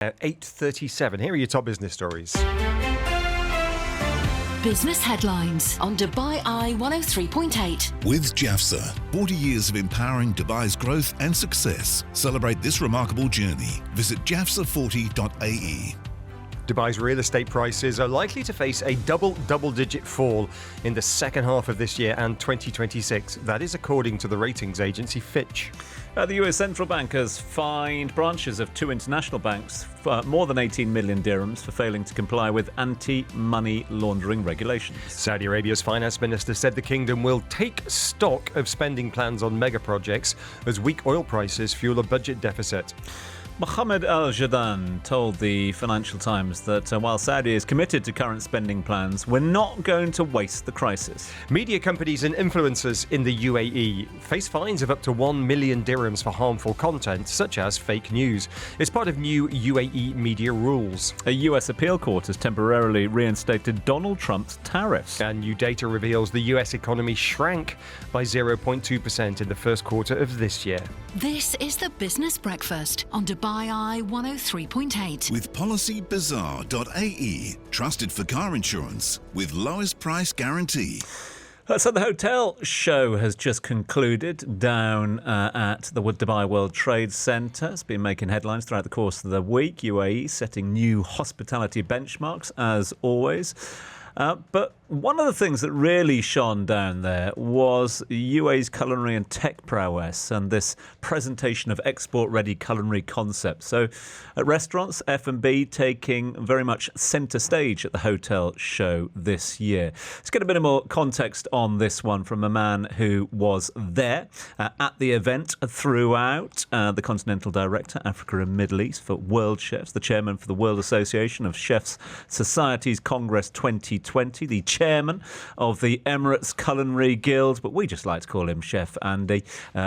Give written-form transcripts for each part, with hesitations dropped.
8:37. Here are your top business stories. Business headlines on Dubai Eye 103.8. With JAFSA, 40 years of empowering Dubai's growth and success. Celebrate this remarkable journey. Visit jafsa40.ae. Dubai's real estate prices are likely to face a double-digit fall in the second half of this year and 2026. That is according to the ratings agency Fitch. The US central bank has fined branches of two international banks for more than 18 million dirhams for failing to comply with anti-money laundering regulations. Saudi Arabia's finance minister said the kingdom will take stock of spending plans on mega projects as weak oil prices fuel a budget deficit. Mohammed Al Jadaan told the Financial Times that while Saudi is committed to current spending plans, we're not going to waste the crisis. Media companies and influencers in the UAE face fines of up to 1 million dirhams for harmful content, such as fake news. It's part of new UAE media rules. A US appeal court has temporarily reinstated Donald Trump's tariffs. And new data reveals the US economy shrank by 0.2% in the first quarter of this year. This is the Business Breakfast on Dubai Eye 103.8. With policybazaar.ae. Trusted for car insurance with lowest price guarantee. So the hotel show has just concluded down at the Dubai World Trade Centre. It's been making headlines throughout the course of the week. UAE setting new hospitality benchmarks, as always. But one of the things that really shone down there was UAE's culinary and tech prowess and this presentation of export-ready culinary concepts. So at restaurants, F&B taking very much centre stage at the hotel show this year. Let's get a bit more context on this one from a man who was there at the event throughout, the Continental Director, Africa and Middle East for World Chefs, the chairman for the World Association of Chefs Societies Congress 2020, the chairman of the Emirates Culinary Guild, but we just like to call him Chef Andy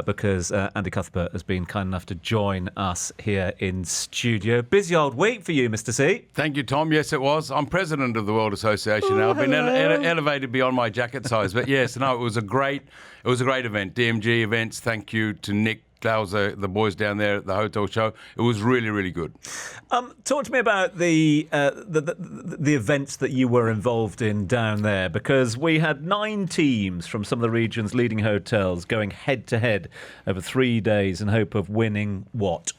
because Andy Cuthbert has been kind enough to join us here in studio. Busy old week for you, Mr. C. Thank you, Tom. Yes, it was. I'm president of the World Association now. I've been elevated beyond my jacket size, but yes, no, it was a great event. DMG events. Thank you to Nick. That was the boys down there at the hotel show. It was really, really good. Talk to me about the events that you were involved in down there, because we had 9 teams from some of the region's leading hotels going head-to-head over 3 days in hope of winning what?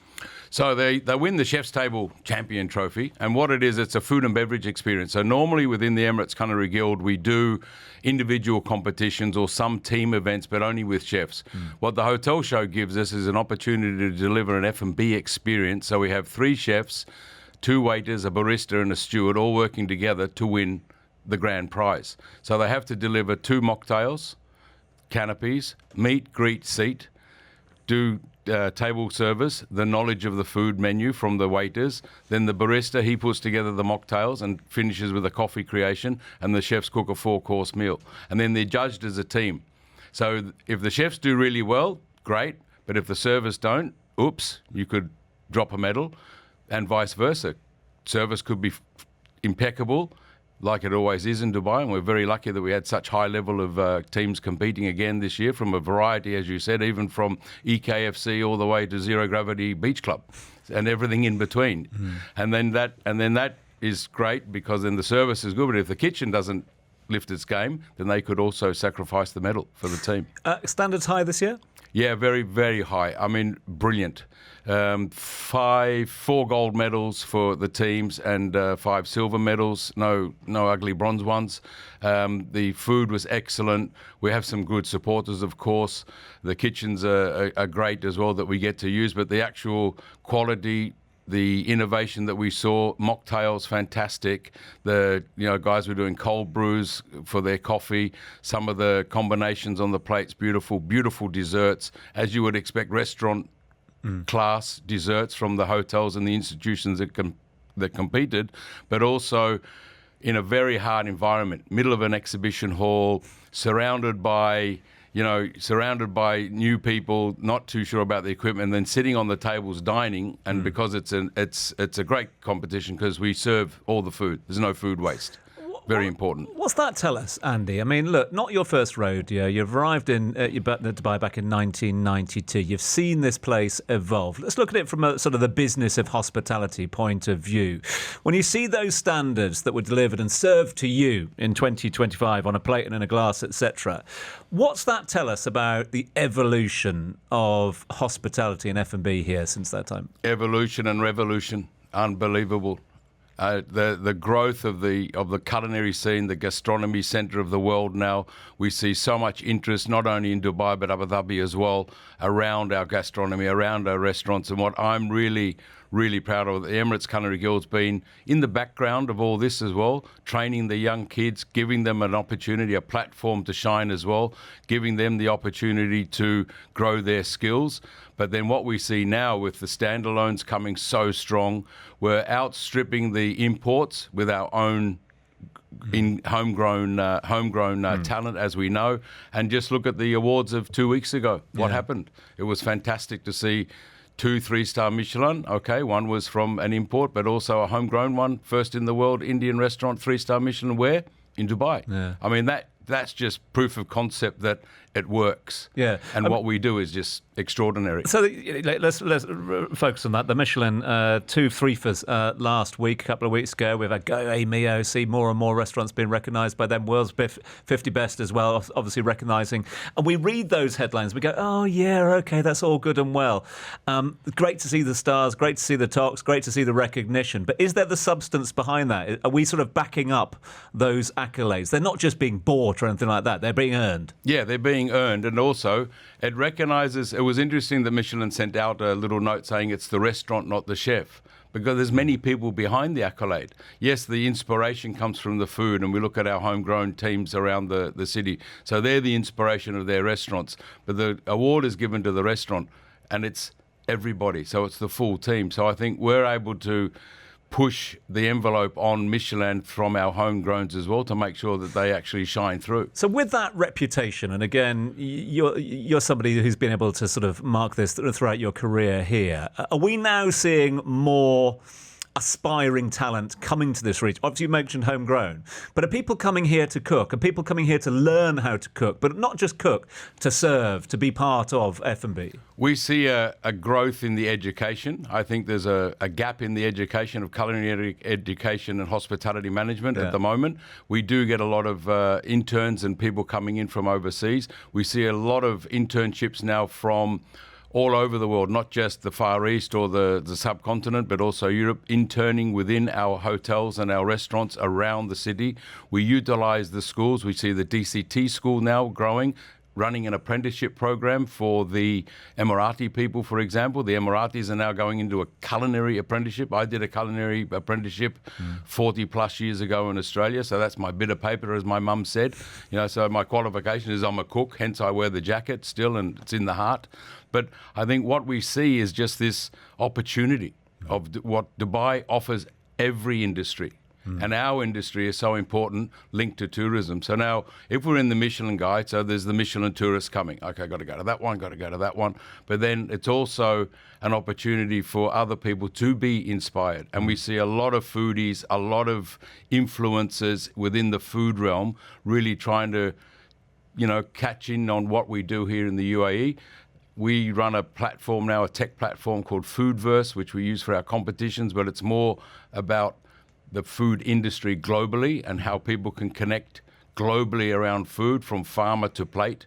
So they win the Chef's Table Champion Trophy, and what it is, it's a food and beverage experience. So normally within the Emirates Culinary Guild, we do individual competitions or some team events, but only with chefs. What the hotel show gives us is an opportunity to deliver an F&B experience. So we have 3 chefs, 2 waiters, a barista and a steward, all working together to win the grand prize. So they have to deliver 2 mocktails, canapés, meet, greet, seat, do table service, the knowledge of the food menu from the waiters. Then the barista, he puts together the mocktails and finishes with a coffee creation, and the chefs cook a 4-course meal. And then they're judged as a team. So if the chefs do really well, great. But if the servers don't, oops, you could drop a medal, and vice versa. Service could be impeccable, like it always is in Dubai, and we're very lucky that we had such high level of teams competing again this year from a variety, as you said, even from EKFC all the way to Zero Gravity Beach Club and everything in between. And then that is great because then the service is good, but if the kitchen doesn't lift its game, then they could also sacrifice the medal for the team. Standards high this year? Yeah, very, very high. I mean, brilliant. 4 gold medals for the teams and 5 silver medals. No ugly bronze ones. The food was excellent. We have some good supporters, of course. The kitchens are great as well that we get to use, but the actual quality, the innovation that we saw, mocktails, fantastic. The guys were doing cold brews for their coffee. Some of the combinations on the plates, beautiful, beautiful desserts, as you would expect, restaurant class desserts from the hotels and the institutions that competed, but also in a very hard environment, middle of an exhibition hall, surrounded by new people, not too sure about the equipment, and then sitting on the tables dining. And because it's a great competition because we serve all the food. There's no food waste. Very important. What's that tell us, Andy? I mean, look, not your first rodeo. You've arrived in Dubai back in 1992. You've seen this place evolve. Let's look at it from a sort of the business of hospitality point of view. When you see those standards that were delivered and served to you in 2025 on a plate and in a glass, etc., what's that tell us about the evolution of hospitality and F&B here since that time? Evolution and revolution. Unbelievable. The growth of the culinary scene, the gastronomy centre of the world now. We see so much interest, not only in Dubai but Abu Dhabi as well, around our gastronomy, around our restaurants. And what I'm really proud of, the Emirates Culinary Guild's been in the background of all this as well, training the young kids, giving them an opportunity, a platform to shine as well, giving them the opportunity to grow their skills. But then what we see now with the standalones coming so strong, we're outstripping the imports with our own homegrown talent, as we know. And just look at the awards of 2 weeks ago. What happened? It was fantastic to see 2 3-star Michelin. Okay, one was from an import, but also a homegrown one. First in the world, Indian restaurant, 3-star Michelin. Where? In Dubai. Yeah. I mean, that's just proof of concept that it works. Yeah. And what we do is just extraordinary. So let's focus on that. The Michelin 2 3-fers last week, a couple of weeks ago. We've had Go Mio, see more and more restaurants being recognised by them. World's 50 Best as well, obviously recognising. And we read those headlines. We go, oh, yeah, OK, that's all good and well. Great to see the stars, great to see the talks, great to see the recognition. But is there the substance behind that? Are we sort of backing up those accolades? They're not just being bought or anything like that. They're being earned. Yeah, they're being earned, and also it recognises. It was interesting that Michelin sent out a little note saying it's the restaurant, not the chef, because there's many people behind the accolade. Yes, the inspiration comes from the food, and we look at our homegrown teams around the city, so they're the inspiration of their restaurants, but the award is given to the restaurant, and it's everybody, so it's the full team. So I think we're able to push the envelope on Michelin from our homegrowns as well to make sure that they actually shine through. So with that reputation, and again, you're somebody who's been able to sort of mark this throughout your career here, are we now seeing more aspiring talent coming to this region? Obviously, you mentioned homegrown, but are people coming here to cook? Are people coming here to learn how to cook, but not just cook, to serve, to be part of F&B? We see a growth in the education. I think there's a gap in the education of culinary education and hospitality management at the moment. We do get a lot of interns and people coming in from overseas. We see a lot of internships now from all over the world, not just the Far East or the subcontinent, but also Europe, interning within our hotels and our restaurants around the city. We utilise the schools. We see the DCT school now growing, running an apprenticeship program for the Emirati people, for example. The Emiratis are now going into a culinary apprenticeship. I did a culinary apprenticeship 40 plus years ago in Australia, so that's my bit of paper, as my mum said. So my qualification is I'm a cook, hence I wear the jacket still, and it's in the heart. But I think what we see is just this opportunity of what Dubai offers every industry. And our industry is so important, linked to tourism. So now, if we're in the Michelin Guide, so there's the Michelin tourists coming. Okay, got to go to that one, got to go to that one. But then it's also an opportunity for other people to be inspired. And we see a lot of foodies, a lot of influencers within the food realm really trying to, catch in on what we do here in the UAE. We run a platform now, a tech platform called Foodverse, which we use for our competitions, but it's more about the food industry globally and how people can connect globally around food from farmer to plate,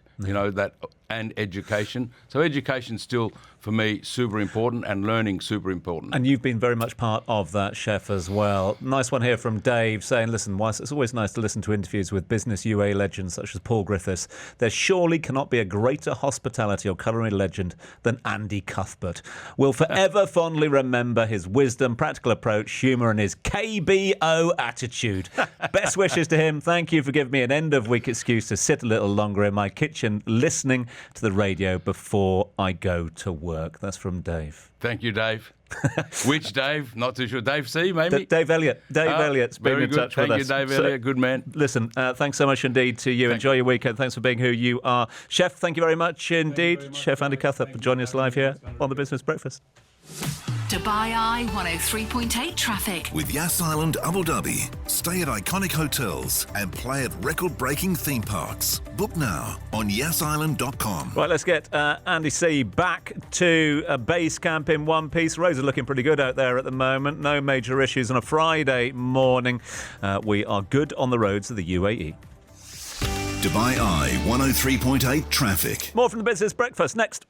and education. So education still, for me, super important, and learning super important. And you've been very much part of that, Chef, as well. Nice one here from Dave saying, listen, whilst it's always nice to listen to interviews with business UA legends such as Paul Griffiths, there surely cannot be a greater hospitality or culinary legend than Andy Cuthbert. We'll forever fondly remember his wisdom, practical approach, humour and his KBO attitude. Best wishes to him. Thank you for giving me an end-of-week excuse to sit a little longer in my kitchen listening to the radio before I go to work. That's from Dave. Thank you, Dave. Which Dave? Not too sure. Dave C, maybe? Dave Elliott. Elliott's been in touch with us. Thank you, Dave Elliott. Good man. Listen, thanks so much indeed to you. Enjoy your weekend. Thanks for being who you are. Chef, thank you very much indeed. Chef Andy Cuthbert for joining us live here on The Business Breakfast. Dubai Eye 103.8 traffic. With Yas Island Abu Dhabi, stay at iconic hotels and play at record-breaking theme parks. Book now on yasisland.com. Right, let's get Andy C back to base camp in one piece. Roads are looking pretty good out there at the moment. No major issues on a Friday morning. We are good on the roads of the UAE. Dubai Eye 103.8 traffic. More from the Business Breakfast next.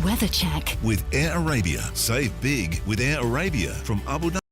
Weather check. With Air Arabia. Save big with Air Arabia from Abu Dhabi.